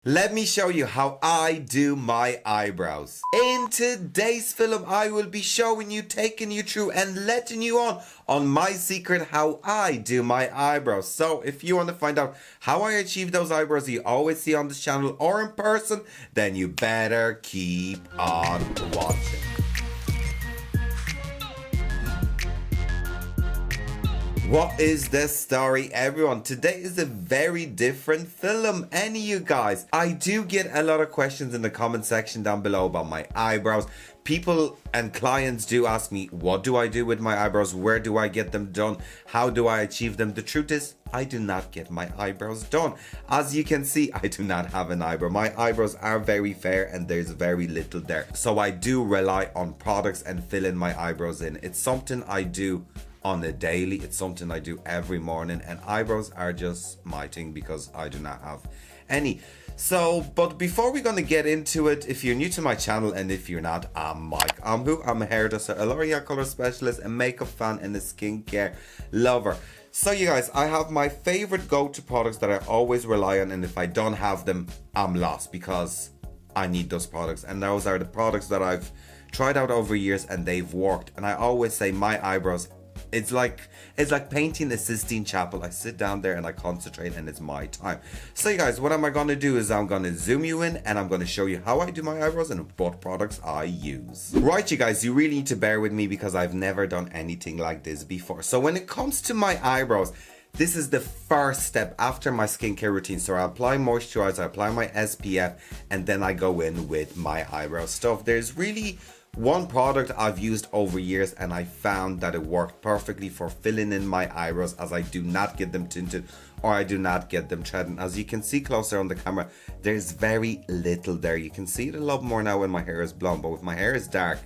Let me show you how I do my eyebrows. In today's film, I will be showing you, taking you through and letting you on my secret how I do my eyebrows. So if you want to find out how I achieve those eyebrows you always see on this channel or in person, then you better keep on watching. What is the story, everyone? Today is a very different film, and you guys, I do get a lot of questions in the comment section down below about my eyebrows. People and clients do ask me, what do I do with my eyebrows? Where do I get them done? How do I achieve them? The truth is, I do not get my eyebrows done. As you can see, I do not have an eyebrow. My eyebrows are very fair and there's very little there. So I do rely on products and fill in my eyebrows in. It's something I do on a daily. It's something I do every morning, and eyebrows are just my thing because I do not have any. So, but before we're gonna get into it, if you're new to my channel and if you're not, I'm Mike. I'm a hairdresser, a L'Oreal color specialist, a makeup fan, and a skincare lover. So you guys, I have my favorite go-to products that I always rely on, and if I don't have them, I'm lost because I need those products, and those are the products that I've tried out over years and they've worked. And I always say my eyebrows, it's like painting a Sistine Chapel. I sit down there and I concentrate and it's my time. So you guys, what am I gonna do is I'm gonna zoom you in and I'm gonna show you how I do my eyebrows and what products I use. Right, you guys, you really need to bear with me because I've never done anything like this before. So when it comes to my eyebrows, this is the first step after my skincare routine. So I apply moisturizer, I apply my SPF, and then I go in with my eyebrow stuff. There's really one product I've used over years and I found that it worked perfectly for filling in my eyebrows, as I do not get them tinted or I do not get them threaded. As you can see closer on the camera, there's very little there. You can see it a lot more now when my hair is blonde, but if my hair is dark,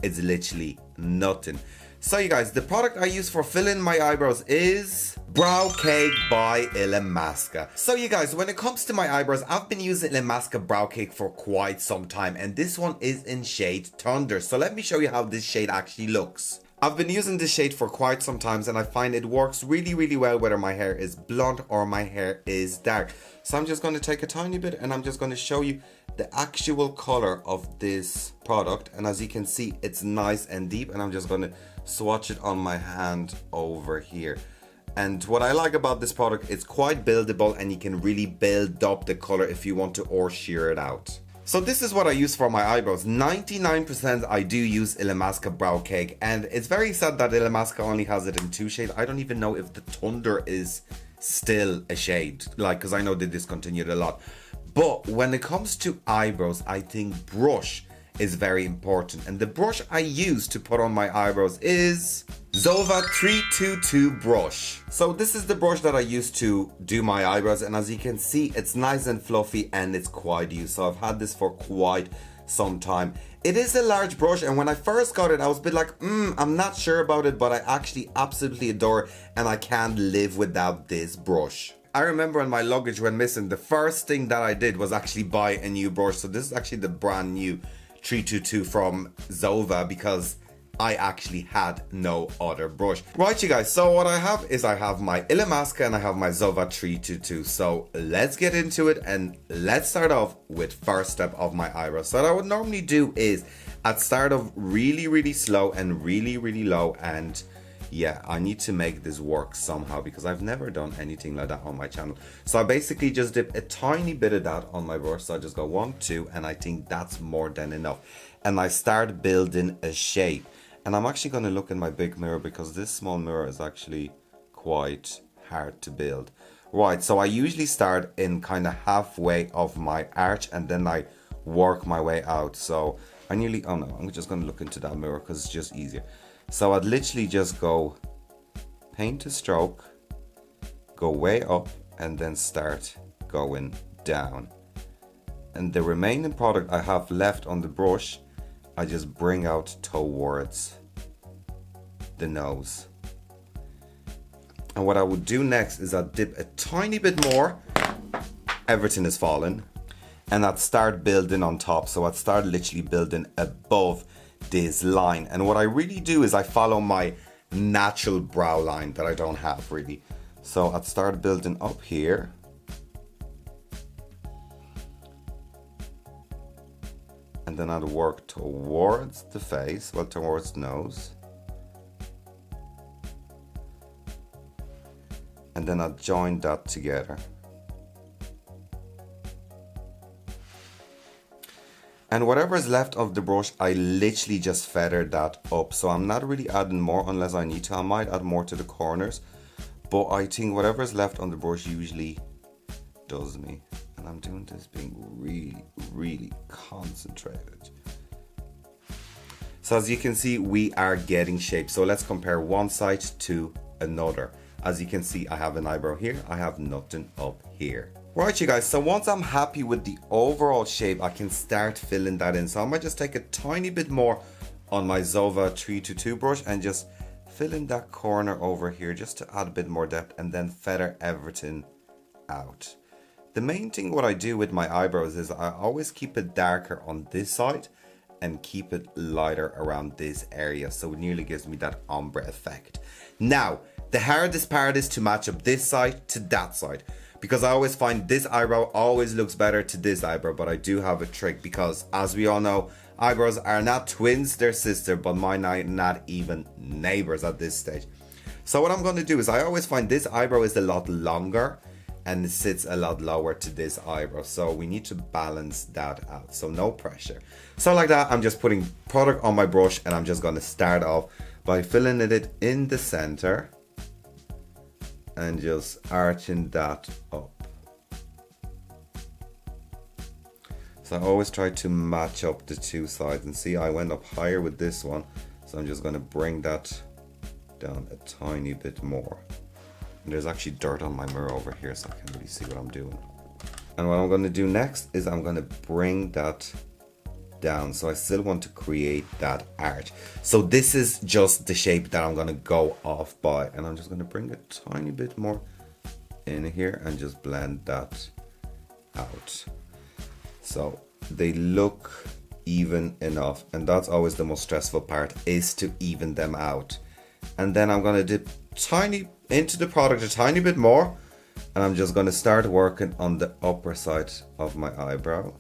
it's literally nothing. So you guys, the product I use for filling my eyebrows is Brow Cake by Illamasqua. So you guys, when it comes to my eyebrows, I've been using Illamasqua Brow Cake for quite some time, and this one is in shade Thunder. So let me show you how this shade actually looks. I've been using this shade for quite some time and I find it works really well whether my hair is blonde or my hair is dark. So I'm just going to take a tiny bit and I'm just going to show you the actual color of this product, and as you can see, it's nice and deep, and I'm just going to swatch it on my hand over here. And what I like about this product, it's quite buildable and you can really build up the color if you want to, or shear it out. So this is what I use for my eyebrows. 99% I do use Illamasqua Brow Cake, and it's very sad that Illamasqua only has it in 2 shades. I don't even know if the Thunder is still a shade, like, because I know they discontinued a lot. But when it comes to eyebrows, I think brush is very important, and the brush I use to put on my eyebrows is Zova 322 brush. So this is the brush that I use to do my eyebrows, and as you can see, it's nice and fluffy and it's quite used. So I've had this for quite some time. It is a large brush, and when I first got it, I was a bit like, I'm not sure about it, but I actually absolutely adore it, and I can't live without this brush. I remember when my luggage went missing, the first thing that I did was actually buy a new brush. So this is actually the brand new 322 from Zova, because I actually had no other brush. Right, you guys, so what I have is I have my Illamasqua and I have my Zova 322. So let's get into it, and let's start off with first step of my eyebrows. So what I would normally do is I'd start off really slow and really low, and yeah, I need to make this work somehow because I've never done anything like that on my channel. So I basically just dip a tiny bit of that on my brush. So I just go 1, 2, and I think that's more than enough. And I start building a shape. And I'm actually going to look in my big mirror because this small mirror is actually quite hard to build. Right, so I usually start in kind of halfway of my arch and then I work my way out. So I nearly, oh no, I'm just going to look into that mirror because it's just easier. So I'd literally just go paint a stroke, go way up, and then start going down. And the remaining product I have left on the brush, I just bring out towards the nose. And what I would do next is I'd dip a tiny bit more, everything is falling, and I'd start building on top. So I'd start literally building above this line, and what I really do is I follow my natural brow line that I don't have really. So I'd start building up here, And then I'll work towards the face, well, towards the nose. And then I'll join that together. And whatever is left of the brush, I literally just feather that up. So I'm not really adding more unless I need to. I might add more to the corners, but I think whatever is left on the brush usually does me. And I'm doing this being really, really concentrated. So as you can see, we are getting shape. So let's compare one side to another. As you can see, I have an eyebrow here. I have nothing up here. Right, you guys, so once I'm happy with the overall shape, I can start filling that in. So I might just take a tiny bit more on my Zova 322 brush and just fill in that corner over here just to add a bit more depth, and then feather everything out. The main thing what I do with my eyebrows is I always keep it darker on this side and keep it lighter around this area, so it nearly gives me that ombre effect. Now, the hardest part is to match up this side to that side, because I always find this eyebrow always looks better to this eyebrow, but I do have a trick because, as we all know, eyebrows are not twins, they're sister, but mine are not even neighbors at this stage. So what I'm going to do is I always find this eyebrow is a lot longer and it sits a lot lower to this eyebrow, so we need to balance that out, so no pressure. So like that, I'm just putting product on my brush and I'm just going to start off by filling it in the center and just arching that up. So I always try to match up the two sides, and see I went up higher with this one, so I'm just going to bring that down a tiny bit more. And there's actually dirt on my mirror over here, so I can't really see what I'm doing. And what I'm going to do next is I'm going to bring that down, so I still want to create that arch. So this is just the shape that I'm going to go off by, and I'm just going to bring a tiny bit more in here and just blend that out so they look even enough. And that's always the most stressful part, is to even them out. And then I'm going to dip tiny into the product a tiny bit more, and I'm just going to start working on the upper side of my eyebrow,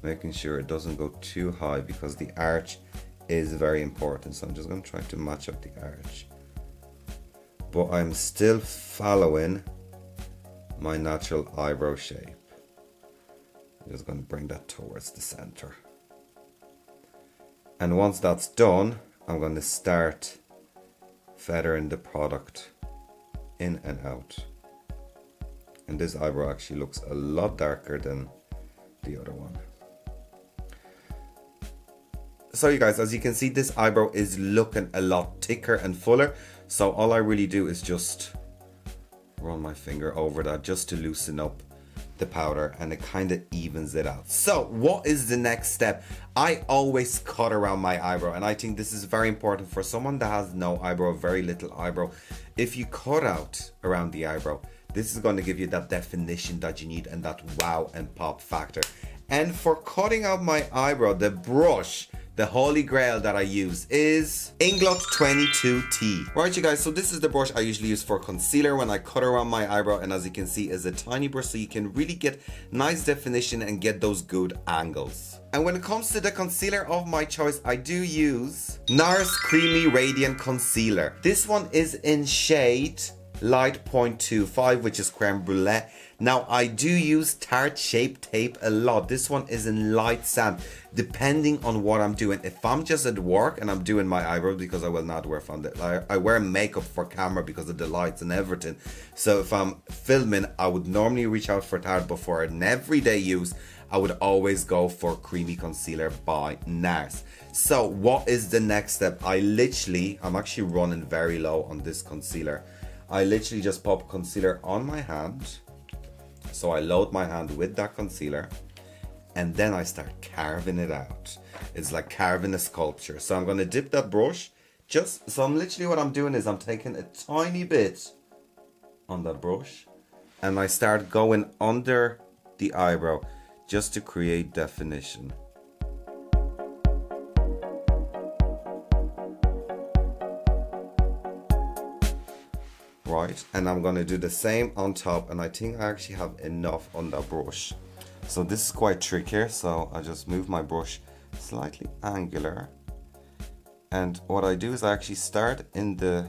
making sure it doesn't go too high because the arch is very important. So I'm just going to try to match up the arch, but I'm still following my natural eyebrow shape. I'm just going to bring that towards the center, and once that's done, I'm going to start feathering the product in and out. And this eyebrow actually looks a lot darker than the other one. So you guys, as you can see, this eyebrow is looking a lot thicker and fuller. So all I really do is just run my finger over that just to loosen up the powder, and it kind of evens it out. So what is the next step? I always cut around my eyebrow, and I think this is very important for someone that has no eyebrow, very little eyebrow. If you cut out around the eyebrow, this is going to give you that definition that you need and that wow and pop factor. And for cutting out my eyebrow, the brush, the holy grail that I use is Inglot 22T. Right, you guys, so this is the brush I usually use for concealer when I cut around my eyebrow, and as you can see, is a tiny brush, so you can really get nice definition and get those good angles. And when it comes to the concealer of my choice, I do use NARS Creamy Radiant Concealer. This one is in shade Light 0.25, which is creme brulee. Now I do use Tarte Shape Tape a lot. This one is in light sand, depending on what I'm doing. If I'm just at work and I'm doing my eyebrows, because I will not wear foundation, I wear makeup for camera because of the lights and everything. So if I'm filming, I would normally reach out for Tarte, but for an everyday use, I would always go for Creamy Concealer by NARS. So what is the next step? I'm actually running very low on this concealer. I literally just pop concealer on my hand. So I load my hand with that concealer, and then I start carving it out. It's like carving a sculpture. So I'm going to dip that brush. What I'm doing is I'm taking a tiny bit on that brush, and I start going under the eyebrow just to create definition. Right, and I'm going to do the same on top, and I think I actually have enough on that brush. So this is quite trickier, so I just move my brush slightly angular. And what I do is I actually start in the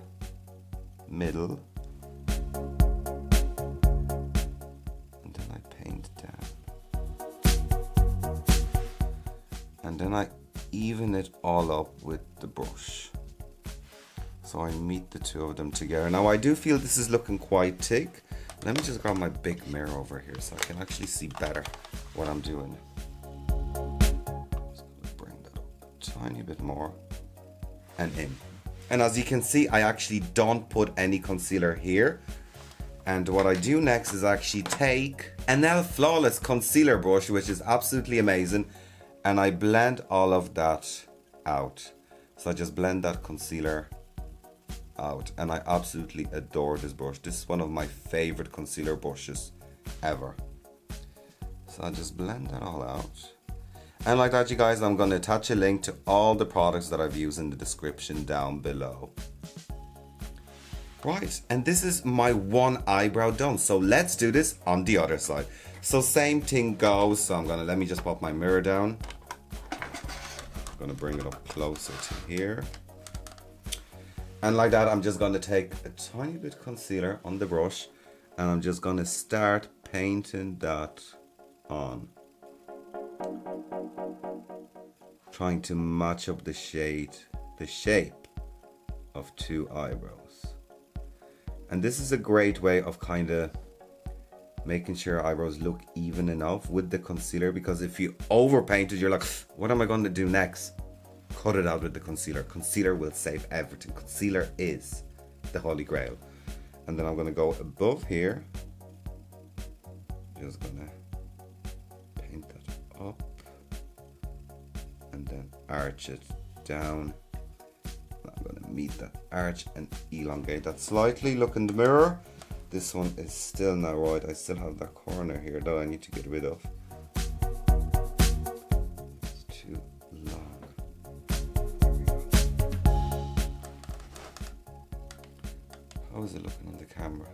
middle. And then I paint down. And then I even it all up with the brush. So I meet the two of them together. Now I do feel this is looking quite thick. Let me just grab my big mirror over here so I can actually see better what I'm doing. Just gonna bring that up a tiny bit more and in. And as you can see, I actually don't put any concealer here. And what I do next is actually take an Nail Flawless concealer brush, which is absolutely amazing. And I blend all of that out. So I just blend that concealer out, and I absolutely adore this brush. This is one of my favorite concealer brushes ever. So I just blend that all out. And like that, you guys, I'm going to attach a link to all the products that I've used in the description down below. Right, and this is my one eyebrow done. So let's do this on the other side. So same thing goes. So let me just pop my mirror down. I'm gonna bring it up closer to here. And like that, I'm just gonna take a tiny bit of concealer on the brush, and I'm just gonna start painting that on. Trying to match up the shape of two eyebrows. And this is a great way of kind of making sure your eyebrows look even enough with the concealer, because if you overpaint it, you're like, what am I going to do next? Cut it out with the concealer. Concealer will save everything. Concealer is the holy grail. And then I'm going to go above here. Just going to paint that up. And then arch it down. I'm going to meet that arch and elongate that slightly. Look in the mirror. This one is still not right. I still have that corner here that I need to get rid of. It's too long. There we go. How is it looking on the camera?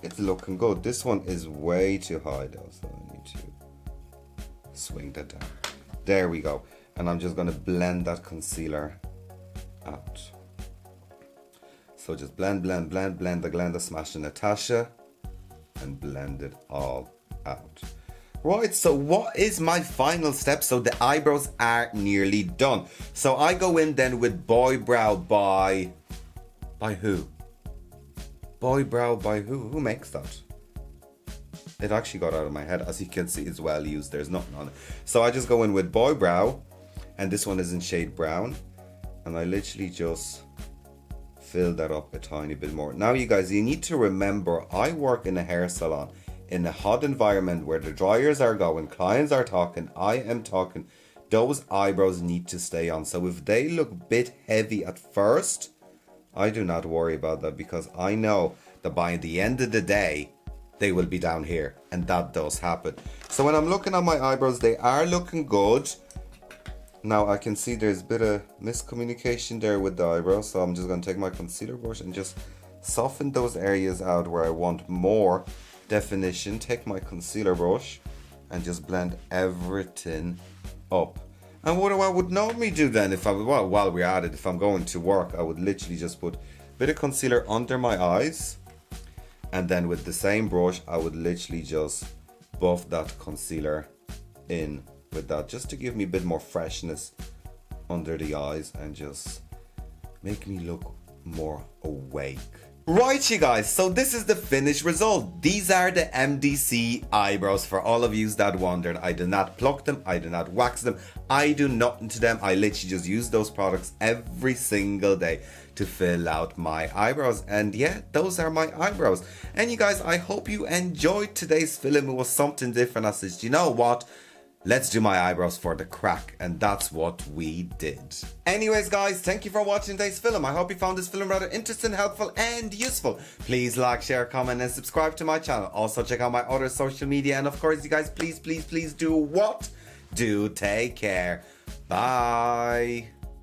It's looking good. This one is way too high though, so I need to swing that down. There we go. And I'm just going to blend that concealer out. So just blend the Glenda Smash and Natasha and blend it all out. Right, so what is my final step? So the eyebrows are nearly done. So I go in then with Boy Brow by who? Boy Brow by who? Who makes that? It actually got out of my head. As you can see, it's well used. There's nothing on it. So I just go in with Boy Brow, and this one is in shade brown. And I literally just fill that up a tiny bit more. Now you guys, you need to remember, I work in a hair salon in a hot environment where the dryers are going, clients are talking, I am talking. Those eyebrows need to stay on. So if they look a bit heavy at first, I do not worry about that, because I know that by the end of the day they will be down here, and that does happen. So when I'm looking at my eyebrows, they are looking good. Now I can see there's a bit of miscommunication there with the eyebrows, so I'm just going to take my concealer brush and just soften those areas out where I want more definition. Take my concealer brush and just blend everything up. And what I would normally do then, if I while we're at it, if I'm going to work, I would literally just put a bit of concealer under my eyes, and then with the same brush I would literally just buff that concealer in with that, just to give me a bit more freshness under the eyes and just make me look more awake. Right, you guys, so this is the finished result. These are the MDC eyebrows. For all of you that wondered, I do not pluck them, I do not wax them, I do nothing to them. I literally just use those products every single day to fill out my eyebrows. And yeah, those are my eyebrows. And you guys, I hope you enjoyed today's film. It was something different. I said, you know what? Let's do my eyebrows for the crack, and that's what we did. Anyways guys, thank you for watching today's film. I hope you found this film rather interesting, helpful and useful. Please like, share, comment and subscribe to my channel. Also check out my other social media, and of course you guys, please do what? Do take care. Bye.